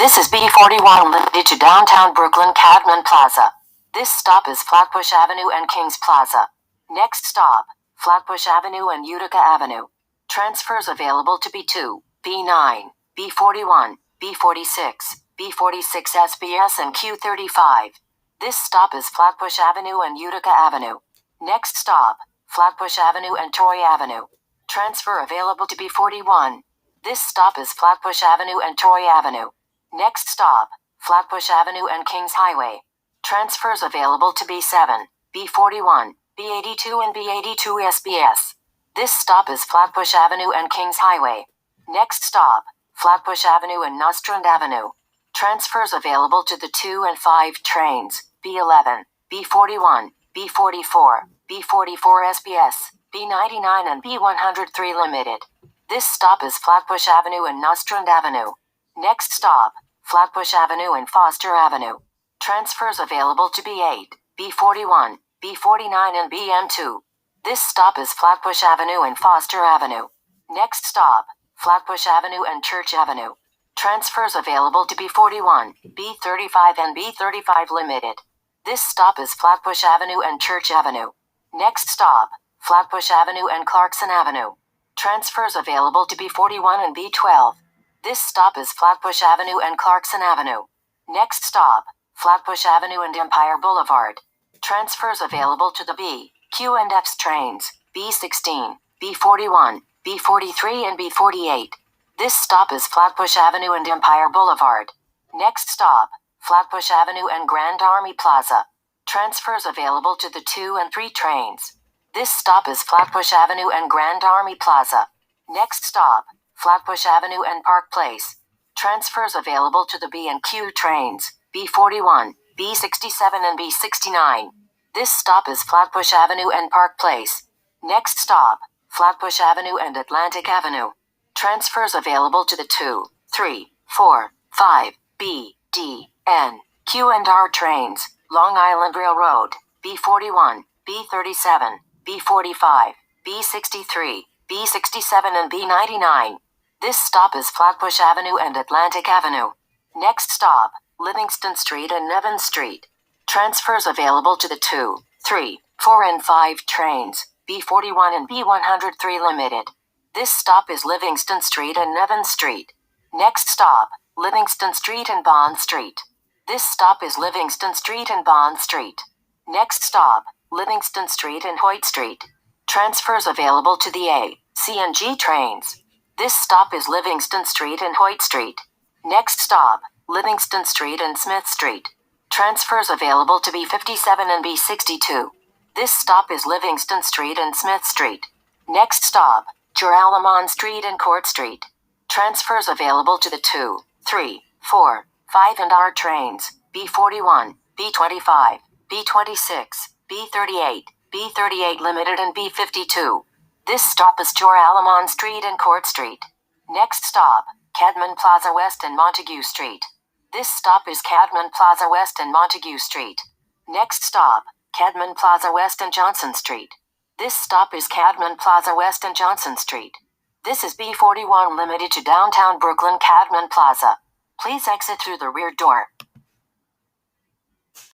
This is B41 Limited to downtown Brooklyn, Cadman Plaza. This stop is Flatbush Avenue and Kings Plaza. Next stop, Flatbush Avenue and Utica Avenue. Transfers available to B2, B9, B41, B46, B46 SBS and Q35. This stop is Flatbush Avenue and Utica Avenue. Next stop, Flatbush Avenue and Troy Avenue. Transfer available to B41. This stop is Flatbush Avenue and Troy Avenue. Next stop, Flatbush Avenue and Kings Highway. Transfers available to B7, B41, B82 and B82 SBS. This stop is Flatbush Avenue and Kings Highway. Next stop, Flatbush Avenue and Nostrand Avenue. Transfers available to the 2 and 5 trains, B11, B41, B44, B44 SBS, B99 and B103 Limited. This stop is Flatbush Avenue and Nostrand Avenue. Next stop, Flatbush Avenue and Foster Avenue. Transfers available to B8, B41, B49 and BM2. This stop is Flatbush Avenue and Foster Avenue. Next stop, Flatbush Avenue and Church Avenue. Transfers available to B41, B35 and B35 Limited. This stop is Flatbush Avenue and Church Avenue. Next stop, Flatbush Avenue and Clarkson Avenue. Transfers available to B41 and B12. This stop is Flatbush Avenue and Clarkson Avenue. Next stop, Flatbush Avenue and Empire Boulevard. Transfers available to the B, Q and F's trains, B16, B41, B43 and B48. This stop is Flatbush Avenue and Empire Boulevard. Next stop, Flatbush Avenue and Grand Army Plaza. Transfers available to the 2 and 3 trains. This stop is Flatbush Avenue and Grand Army Plaza. Next stop, Flatbush Avenue and Park Place. Transfers available to the B and Q trains, B41, B67 and B69. This stop is Flatbush Avenue and Park Place. Next stop, Flatbush Avenue and Atlantic Avenue. Transfers available to the 2, 3, 4, 5, B, D, N, Q and R trains, Long Island Railroad, B41, B37, B45, B63, B67 and B99. This stop is Flatbush Avenue and Atlantic Avenue. Next stop, Livingston Street and Nevin Street. Transfers available to the 2, 3, 4 and 5 trains, B41 and B103 Limited. This stop is Livingston Street and Nevin Street. Next stop, Livingston Street and Bond Street. This stop is Livingston Street and Bond Street. Next stop, Livingston Street and Hoyt Street. Transfers available to the A, C and G trains. This stop is Livingston Street and Hoyt Street. Next stop, Livingston Street and Smith Street. Transfers available to B57 and B62. This stop is Livingston Street and Smith Street. Next stop, Joralemon Street and Court Street. Transfers available to the 2, 3, 4, 5 and R trains, B41, B25, B26, B38, B38 Limited and B52. This stop is Joralemon Street and Court Street. Next stop, Cadman Plaza West and Montague Street. This stop is Cadman Plaza West and Montague Street. Next stop, Cadman Plaza West and Johnson Street. This stop is Cadman Plaza West and Johnson Street. This is B41 Limited to downtown Brooklyn, Cadman Plaza. Please exit through the rear door.